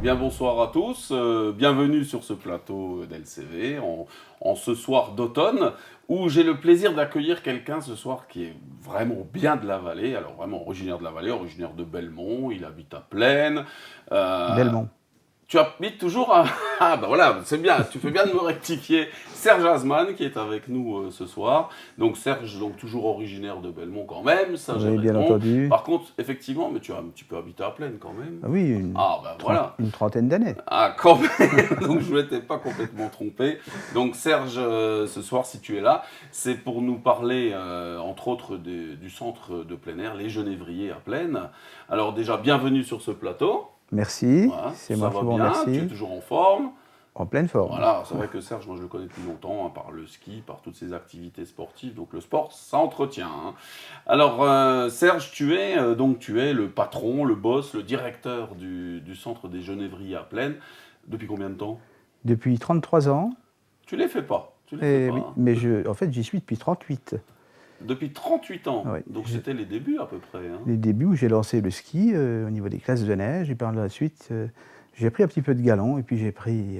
bien bonsoir à tous, bienvenue sur ce plateau d'LCV en ce soir d'automne où j'ai le plaisir d'accueillir quelqu'un ce soir qui est vraiment bien de la vallée, alors vraiment originaire de la vallée, originaire de Belmont, il habite à Plaine. Euh, Belmont. Tu habites toujours à... Ah ben voilà, c'est bien, tu fais bien de me rectifier. Serge Asman qui est avec nous ce soir. Donc Serge, donc toujours originaire de Belmont quand même, ça j'ai Oui, bien raison. entendu. Par contre, effectivement, mais tu as un petit peu habité à Plaine quand même. Ah oui, Ah ben voilà. une trentaine d'années. Ah, quand même. Donc je ne m'étais pas complètement trompé. Donc Serge, ce soir, si tu es là, c'est pour nous parler, entre autres, du centre de plein air, les Genévriers à Plaine. Alors déjà, bienvenue sur ce plateau. Merci, Voilà, c'est ça moi qui va vous bien, tu es remercie. toujours en forme. En pleine forme. Voilà, c'est vrai que Serge, moi je le connais depuis longtemps, hein, par le ski, par toutes ses activités sportives. Donc le sport, ça entretient. Hein. Alors Serge, tu es le patron, le boss, le directeur du centre des Genévriers à Plaine. Depuis combien de temps? Depuis 33 ans, Tu les fais pas. Tu les fais pas. oui, Hein. mais en fait j'y suis depuis 38. Depuis 38 ans. Oui. Donc c'était les débuts à peu près. Hein. Les débuts où j'ai lancé le ski au niveau des classes de neige, et par la suite j'ai pris un petit peu de galon et puis j'ai pris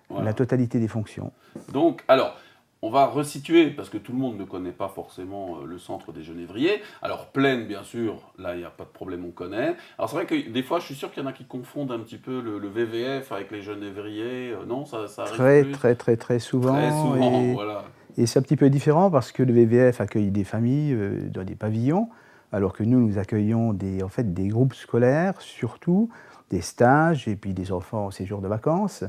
Voilà. la totalité des fonctions. Donc, alors, on va resituer, parce que tout le monde ne connaît pas forcément le centre des Genévriers. Alors, Plaine, bien sûr, là, il n'y a pas de problème, on connaît. Alors, c'est vrai que des fois, je suis sûr qu'il y en a qui confondent un petit peu le VVF avec les Genévriers. Non, ça arrive plus Très souvent. Très souvent, voilà. Et c'est un petit peu différent parce que le VVF accueille des familles dans des pavillons, alors que nous accueillons en fait, des groupes scolaires, surtout des stages et puis des enfants en séjour de vacances.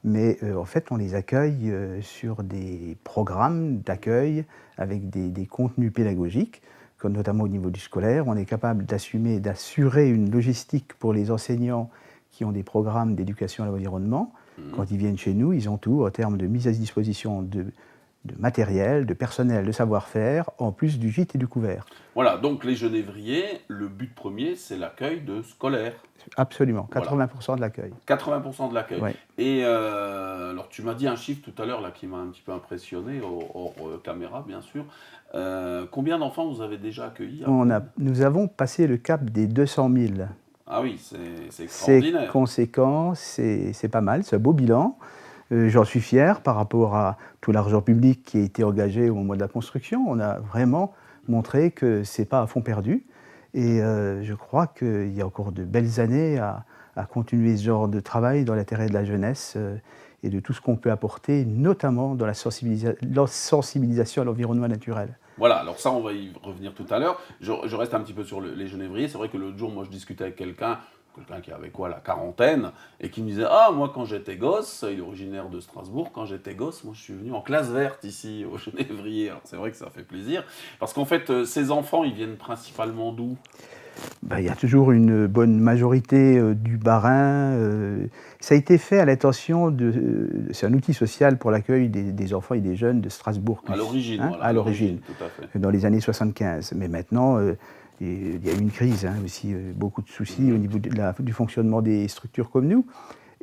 Mais en fait, on les accueille sur des programmes d'accueil avec des contenus pédagogiques, comme notamment au niveau du scolaire. On est capable d'assurer une logistique pour les enseignants qui ont des programmes d'éducation à l'environnement. Quand ils viennent chez nous, ils ont tout en termes de mise à disposition de matériel, de personnel, de savoir-faire, en plus du gîte et du couvert. Voilà, donc les Genévriers, le but premier, c'est l'accueil de scolaires. Absolument, 80% Voilà. de l'accueil. 80% de l'accueil. Ouais. Et alors, tu m'as dit un chiffre tout à l'heure là qui m'a un petit peu impressionné, hors caméra, bien sûr. Combien d'enfants vous avez déjà accueillis? Nous avons passé le cap des 200 000. Ah oui, c'est extraordinaire. C'est conséquent, c'est pas mal, c'est un beau bilan. J'en suis fier par rapport à tout l'argent public qui a été engagé au moment de la construction. On a vraiment montré que ce n'est pas à fond perdu. Et je crois qu'il y a encore de belles années à continuer ce genre de travail dans l'intérêt de la jeunesse et de tout ce qu'on peut apporter, notamment dans la sensibilisation à l'environnement naturel. Voilà, alors ça, on va y revenir tout à l'heure. Je reste un petit peu sur les Genévriers. C'est vrai que l'autre jour, moi, je discutais avec quelqu'un qui avait quoi, la quarantaine, et qui me disait « Ah, moi, quand j'étais gosse, il est originaire de Strasbourg, quand j'étais gosse, moi, je suis venu en classe verte ici, au Genévrier. » Alors, c'est vrai que ça fait plaisir, parce qu'en fait, ces enfants, ils viennent principalement d'où? Il y a toujours une bonne majorité du Bas-Rhin. Ça a été fait à l'intention c'est un outil social pour l'accueil des enfants et des jeunes de Strasbourg. À l'origine, hein, voilà. À l'origine, tout à fait. dans les années 75. Mais maintenant, il y a eu une crise, aussi, beaucoup de soucis au niveau du fonctionnement des structures comme nous.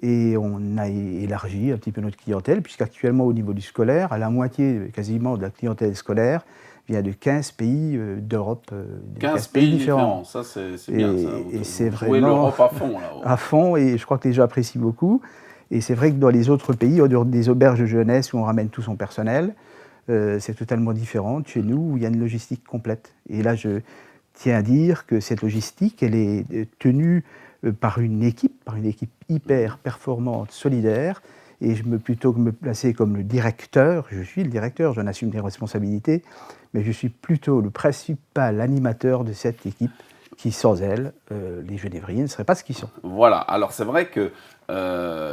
Et on a élargi un petit peu notre clientèle, puisqu'actuellement, au niveau du scolaire, à la moitié quasiment de la clientèle scolaire vient de 15 pays d'Europe. 15 pays différents, ça c'est bien. Ça. Et c'est vraiment l'Europe à fond. Là, à fond, et je crois que les gens apprécient beaucoup. Et c'est vrai que dans les autres pays, en dehors des auberges de jeunesse où on ramène tout son personnel, c'est totalement différent de chez nous où il y a une logistique complète. Et là, je tiens à dire que cette logistique, elle est tenue par une équipe hyper performante, solidaire. Et plutôt que me placer comme le directeur, je suis le directeur, j'en assume des responsabilités, mais je suis plutôt le principal animateur de cette équipe qui, sans elle, les Genévriers ne seraient pas ce qu'ils sont. Voilà, alors c'est vrai que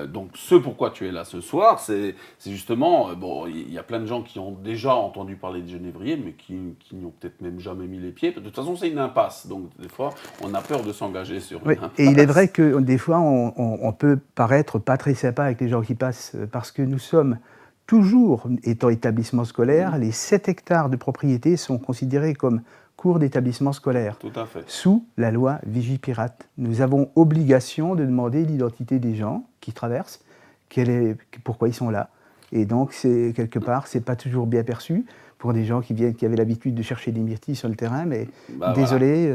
donc ce pourquoi tu es là ce soir, c'est justement, bon, il y a plein de gens qui ont déjà entendu parler de Genévriers, mais qui n'y ont peut-être même jamais mis les pieds. De toute façon, c'est une impasse, donc des fois, on a peur de s'engager sur une impasse. Et il est vrai que des fois, on peut paraître pas très sympa avec les gens qui passent, parce que nous sommes toujours, étant établissement scolaire, les 7 hectares de propriété sont considérés comme cours d'établissement scolaire. Tout à fait. Sous la loi Vigipirate. Nous avons obligation de demander l'identité des gens qui traversent, pourquoi ils sont là. Et donc, quelque part, c'est pas toujours bien perçu pour des gens qui avaient l'habitude de chercher des myrtilles sur le terrain, mais désolé,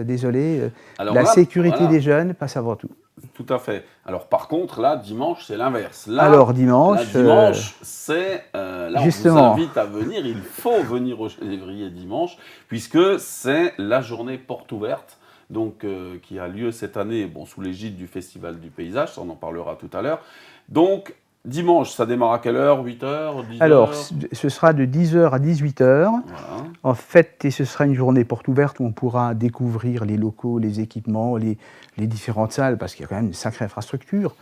Alors la là, sécurité voilà. des jeunes passe avant tout. Tout à fait. Alors par contre, là, dimanche, c'est l'inverse. Là, Alors dimanche, c'est là, on vous justement, invite à venir. Il faut venir au Genévrier dimanche, puisque c'est la journée porte ouverte, donc qui a lieu cette année, bon, sous l'égide du Festival du Paysage. Ça, on en parlera tout à l'heure. Donc dimanche, ça démarre à quelle heure? 8h, 10h? alors ce sera de 10h à 18h. Voilà. En fait, et ce sera une journée porte ouverte où on pourra découvrir les locaux, les équipements, les différentes salles, parce qu'il y a quand même une sacrée infrastructure.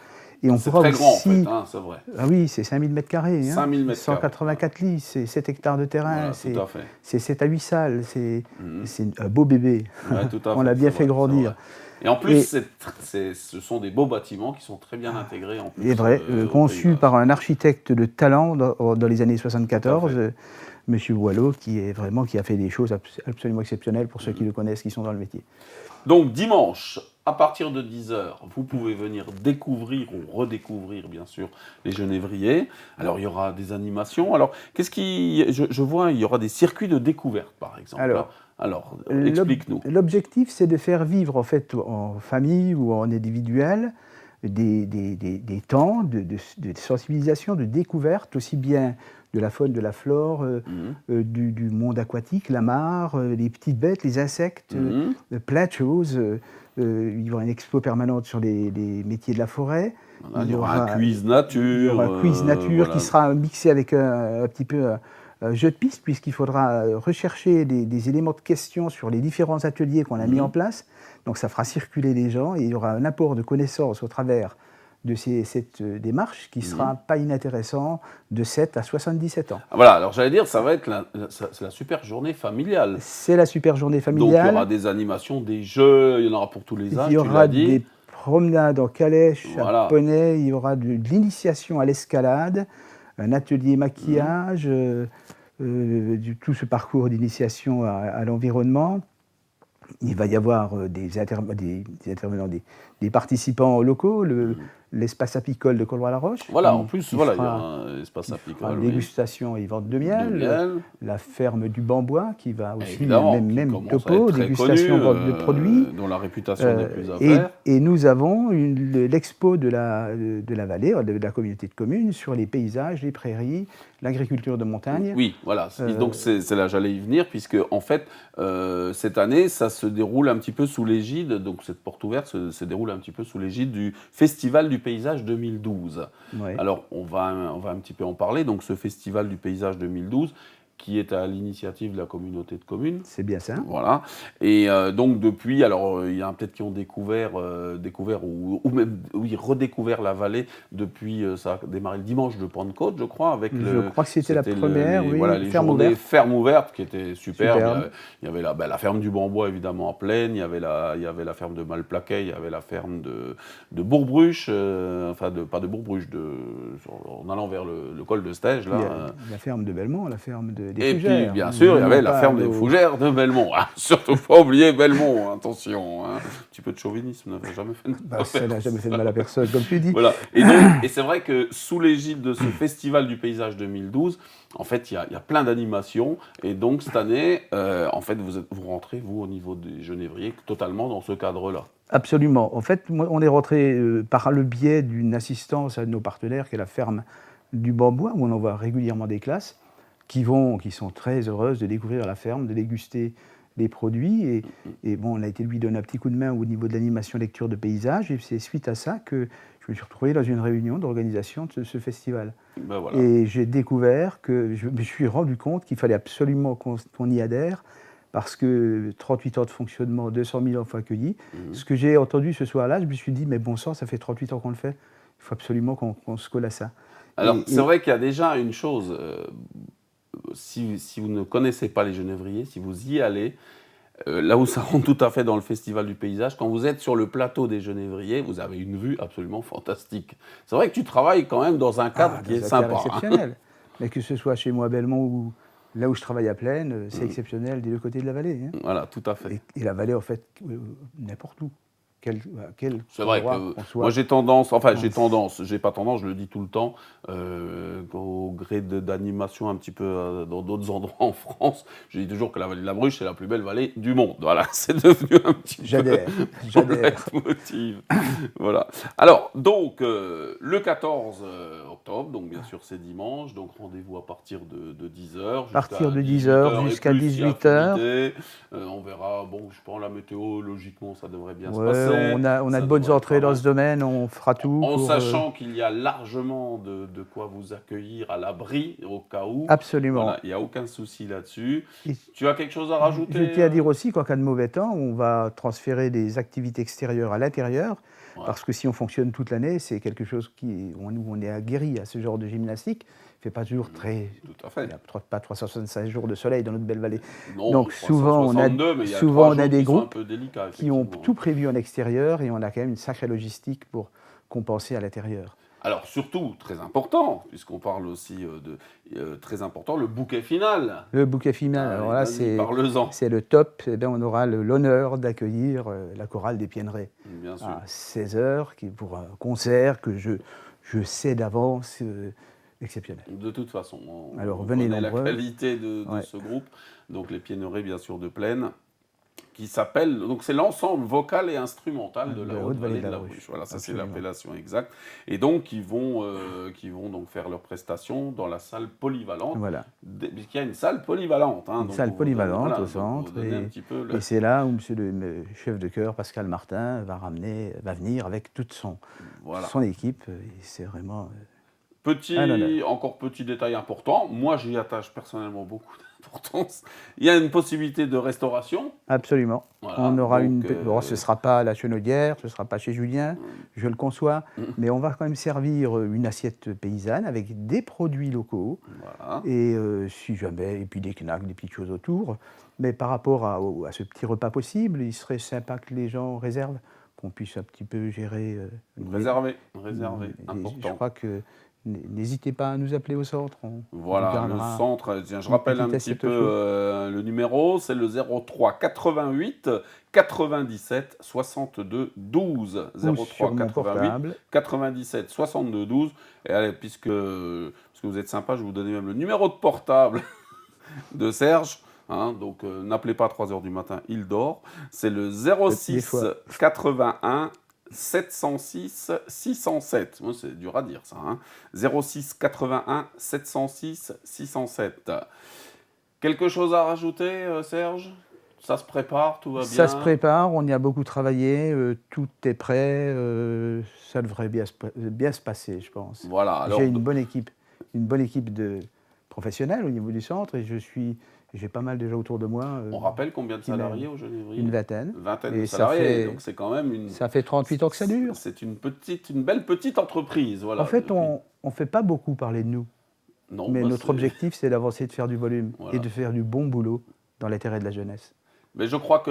Et on C'est pourra très aussi... grand, en fait, hein, c'est vrai. Ah oui, c'est 5000 m², hein, 5000 m². 184 lits, c'est 7 hectares de terrain, Voilà, tout à fait. c'est 7 à 8 salles, c'est Mhm. un beau bébé. Ouais, tout à On fait, l'a bien c'est fait vrai, grandir. Et en plus, Et- ce sont des beaux bâtiments qui sont très bien intégrés en plus Il est vrai, au conçu paysage. par un architecte de talent dans les années Tout à 74, fait. Monsieur Boileau, qui a fait des choses absolument exceptionnelles pour ceux qui le connaissent, qui sont dans le métier. Donc dimanche, à partir de 10h, vous pouvez venir découvrir ou redécouvrir bien sûr les Genévriers. Alors il y aura des animations. Alors je vois, il y aura des circuits de découverte par exemple. Alors explique-nous. L'objectif, c'est de faire vivre en fait en famille ou en individuel des temps de sensibilisation, de découverte, aussi bien de la faune, de la flore, du monde aquatique, la mare, les petites bêtes, les insectes, Mhm. plein de choses. Il y aura une expo permanente sur les métiers de la forêt. Voilà, il y aura un quiz nature. Il y aura un quiz nature voilà. qui sera mixé avec un petit peu un jeu de piste, puisqu'il faudra rechercher des éléments de question sur les différents ateliers qu'on a mis en place. Donc ça fera circuler les gens et il y aura un apport de connaissances au travers de cette démarche qui sera pas inintéressant de 7 à 77 ans. Voilà, alors j'allais dire, ça va être c'est la super journée familiale. C'est la super journée Donc il y familiale. aura des animations, des jeux, il y en aura pour tous les âges, Il y tu l'as aura dit. des promenades en calèche, Voilà. à poney, il y aura de l'initiation à l'escalade, un atelier maquillage, tout ce parcours d'initiation à l'environnement. Il va y avoir des intervenants, des participants locaux, l'espace apicole de Colroy-la-Roche. Voilà, en plus, voilà, il y fera, a un espace apicole. dégustation et vente de miel, la ferme du Bambois qui va aussi, Évidemment, même qui topo, commence à être très dégustation, connu, vente de produits. dont la réputation n'est plus à faire. Et nous avons l'expo de la vallée, de la communauté de communes, sur les paysages, les prairies, l'agriculture de montagne. Oui, voilà. Donc c'est là, j'allais y venir, puisque en fait, cette année, ça se déroule un petit peu sous l'égide, donc cette porte ouverte se déroule un petit peu sous l'égide du Festival du Paysage 2012. Ouais. Alors, on va un petit peu en parler. Donc, ce Festival du Paysage 2012, qui est à l'initiative de la communauté de communes. C'est bien ça. Voilà. Et donc depuis, alors il y en a peut-être qui ont découvert ou même redécouvert la vallée depuis, ça a démarré le dimanche de Pentecôte, je crois, avec je crois que c'était la première, oui, voilà, les ferme journées ouverte. ferme ouverte qui étaient superbes. Superbe. Il y avait la ferme du Bambois évidemment en plaine, il y avait la ferme de Malplaquet, il y avait la ferme de Bourbruche, pas de Bourbruche, en allant vers le col de Stège là. La ferme de Belmont, la ferme des Et Fougères. puis, bien sûr, il y avait la ferme des Fougères de Belmont. Ah, surtout pas oublier Belmont, attention. Hein. Un petit peu de chauvinisme n'avait jamais fait de mal. Ça n'a jamais fait de mal à personne, comme tu dis. Voilà. Et c'est vrai que sous l'égide de ce Festival du Paysage 2012, en fait, il y a plein d'animations. Et donc, cette année, en fait, vous rentrez, vous, au niveau des Genévriers, totalement dans ce cadre-là. Absolument. En fait, on est rentré par le biais d'une assistance à nos partenaires, qui est la ferme du Bambois, où on envoie régulièrement des classes qui sont très heureuses de découvrir la ferme, de déguster les produits. Et bon, on a été lui donner un petit coup de main au niveau de l'animation lecture de paysages. Et c'est suite à ça que je me suis retrouvé dans une réunion d'organisation de ce festival. Ben voilà. Et j'ai découvert que je me suis rendu compte qu'il fallait absolument qu'on y adhère, parce que 38 ans de fonctionnement, 200 000 enfants accueillis. Ce que j'ai entendu ce soir-là, je me suis dit, mais bon sang, ça fait 38 ans qu'on le fait, il faut absolument qu'on se colle à ça. Alors, c'est vrai qu'il y a déjà une chose, si vous ne connaissez pas les Genévriers, si vous y allez, là où ça rentre tout à fait dans le Festival du Paysage, quand vous êtes sur le plateau des Genévriers, vous avez une vue absolument fantastique. C'est vrai que tu travailles quand même dans un cadre qui est sympa. Exceptionnel. Mais que ce soit chez moi à Belmont ou là où je travaille à Plaine, c'est exceptionnel des deux côtés de la vallée. Hein. Voilà, tout à fait. Et la vallée, en fait, n'importe où. quel C'est vrai endroit que qu'on soit. moi j'ai tendance, enfin j'ai Ouais. tendance, j'ai pas tendance, je le dis tout le temps, au gré d'animation un petit peu dans d'autres endroits en France, je dis toujours que la vallée de la Bruche c'est la plus belle vallée du monde. Voilà, c'est devenu un petit peu J'adhère, mon j'adhère. leitmotiv. Voilà. Alors, donc, le 14 octobre, donc bien sûr c'est dimanche, donc rendez-vous à partir de 10h À partir jusqu'à de 10 18 heures heures et jusqu'à plus s'il y a 18 heures. fluidité. On verra, bon, je prends la météo, logiquement ça devrait bien se Ouais, passer. on a Ça de bonnes devrait être entrées pas dans mal. ce domaine, on fera tout En pour. sachant qu'il y a largement de quoi vous accueillir à l'abri au cas où. Voilà, Absolument. il n'y a aucun souci là-dessus. Et Tu as quelque chose à rajouter je tiens à dire aussi qu'en cas de mauvais temps, on va transférer des activités extérieures à l'intérieur, Voilà. parce que si on fonctionne toute l'année, c'est quelque chose où on est aguerri à ce genre de gymnastique. Il ne fait pas toujours très. Tout à Il fait. n'y a pas 365 jours de soleil dans notre belle vallée. Non, Donc souvent, 362, mais il y a souvent, 3 on a jours des qui sont un groupes peu délicats, qui ont effectivement. tout prévu en extérieur et on a quand même une sacrée logistique pour compenser à l'intérieur. Alors surtout, très important, puisqu'on parle aussi très important, le bouquet final. Le bouquet final, Allez, alors là, vas-y, parle-en. c'est le top. Eh bien, on aura l'honneur d'accueillir la chorale des Piennerets Bien sûr. à 16 heures, pour un concert que je sais d'avance exceptionnel. De toute façon, Alors, on venez connaît la nombreux. qualité de Ouais. ce groupe, donc les Piennerets, bien sûr, de Plaine, qui s'appelle, donc c'est l'ensemble vocal et instrumental de la Haute-Vallée de la Bruche. Voilà, ça c'est Absolument. l'appellation exacte. Et donc, ils vont donc faire leurs prestations dans la salle polyvalente, Voilà, puisqu'il y a une salle polyvalente. Hein, une donc salle pour vous donner- polyvalente voilà, au donc pour vous centre. donner un petit peu le- Et c'est là où monsieur le chef de chœur, Pascal Martin, va venir avec toute Voilà. son équipe. Et c'est vraiment un Encore petit détail important, moi j'y attache personnellement beaucoup d'importance. Il y a une possibilité de restauration. absolument. Voilà, On aura donc, bon, ce ne sera pas à la Chenaudière, ce ne sera pas chez Julien, je le conçois, mais on va quand même servir une assiette paysanne avec des produits locaux, voilà. et si jamais, et puis des knacks, des petites choses autour. Mais par rapport à ce petit repas possible, il serait sympa que les gens réservent, qu'on puisse un petit peu gérer. Réservé, Et je important. crois que n'hésitez pas à nous appeler au centre. On vous Voilà, le gardera centre, tiens, je une rappelle un petite petit assiette peu chaude. le numéro, c'est le 03 88 97 62 12. Ou 03 sur mon 88 portable. 97 62 12. Et allez, parce que vous êtes sympa, je vais vous donner même le numéro de portable de Serge. Hein, donc n'appelez pas à 3 h du matin, il dort. C'est le Des 06 fois. 81 706 607. Moi, c'est dur à dire ça. Hein. 06 81 706 607. Quelque chose à rajouter, Serge? Ça se prépare, tout va bien? Ça se prépare, on y a beaucoup travaillé, tout est prêt, ça devrait bien se passer, je pense. Voilà. Alors, J'ai une bonne équipe de professionnels au niveau du centre et j'ai pas mal déjà autour de moi. on rappelle combien de qui m'aident. salariés au Genévrier? Une vingtaine. Vingtaine Et de ça salariés, donc c'est quand même une... Ça fait 38 ans que ça dure. C'est une belle petite entreprise, voilà. En fait, depuis- on ne fait pas beaucoup parler de nous, Non, mais bah, notre c'est- objectif, c'est d'avancer, de faire du volume Voilà. et de faire du bon boulot dans l'intérêt de la jeunesse. Mais je crois que,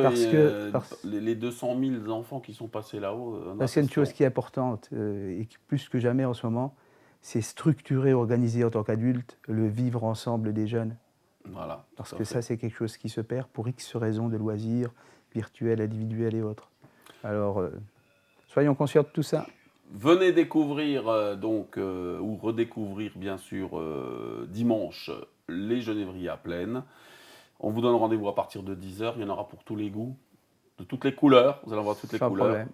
Parce- les 200 000 enfants qui sont passés là-haut... Parce qu'il y a une chose qui est importante, et qui plus que jamais en ce moment, c'est structurer, organiser en tant qu'adulte le vivre ensemble des jeunes. Voilà. Parce tout à que fait. ça, c'est quelque chose qui se perd pour X raisons de loisirs, virtuels, individuels et autres. Alors, soyons conscients de tout ça. Venez découvrir, ou redécouvrir, bien sûr, dimanche, les Genévriers à Plaine. On vous donne rendez-vous à partir de 10 h. Il y en aura pour tous les goûts, de toutes les couleurs. Vous allez en voir toutes les Sans couleurs. problème.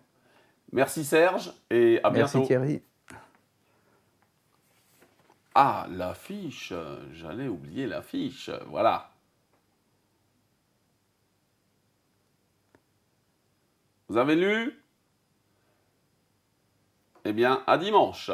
Merci Serge et à Merci bientôt. Thierry. Ah, l'affiche. J'allais oublier l'affiche. Voilà. Vous avez lu? Eh bien, à dimanche.